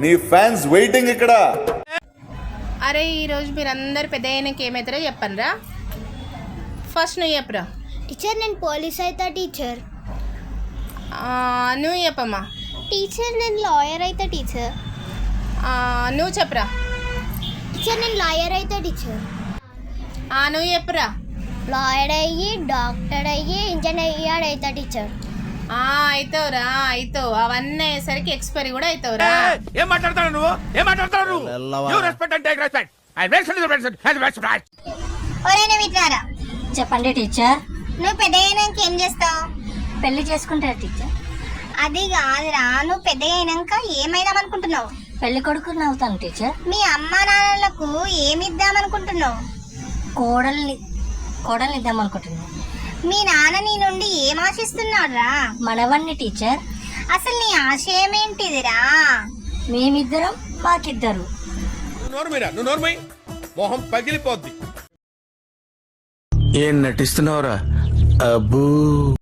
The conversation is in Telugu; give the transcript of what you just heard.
నీ ఫ్యాన్స్ వెయిటింగ్ ఇక్కడ. అరే ఈరోజు మీరందరు పెద్ద అయినాక ఏమవుతారో చెప్పండిరా. ఫస్ట్ నువ్వు చెప్పరా. టీచర్ నేను పోలీస్ అవుతా టీచర్. నువ్వు చెప్పమ్మా. టీచర్ నేను లాయర్ అవుతా టీచర్. నువ్వు చెప్పరా. టీచర్ నేను లాయర్ అవుతా టీచర్. నువ్వు చెప్పరా. లాయర్ అయ్యి డాక్టర్ అయ్యి ఇంజనీర్ అవుతా టీచర్. అవుతావురా అవుతావు. అవన్నీ అయ్యేసరికి ఎక్స్పైరీ కూడా అవుతావురా. ఏం మాట్లాడతావు నువ్వు? ఏం మాట్లాడతావు? చెప్పండి టీచర్. నువ్వు పెద్ద అయినాక ఏం చేస్తావు? పెళ్లి చేసుకుంటారు టీచర్. అది కాదురా, నువ్వు పెద్ద అయినాక ఏమైదాం అనుకుంటున్నావు? పెళ్లి కొడుకుని అవుతాను టీచర్. మీ అమ్మా నాన్నలకు ఏమిద్దామనుకుంటున్నావు? కోడల్ని ఇద్దాం అనుకుంటున్నావు. మీ నాన్న నీ నుండి ఏం ఆశిస్తున్నాడు రా? మనవన్ని టీచర్. అసలు నీ ఆశయం ఏంటిదిరా? మేమిద్దరం మాకిద్దరు. నువ్వు నోర్మై మొహం పగిలిపోద్ది. ఏం నటిస్తున్నావురా? అబ్బూ.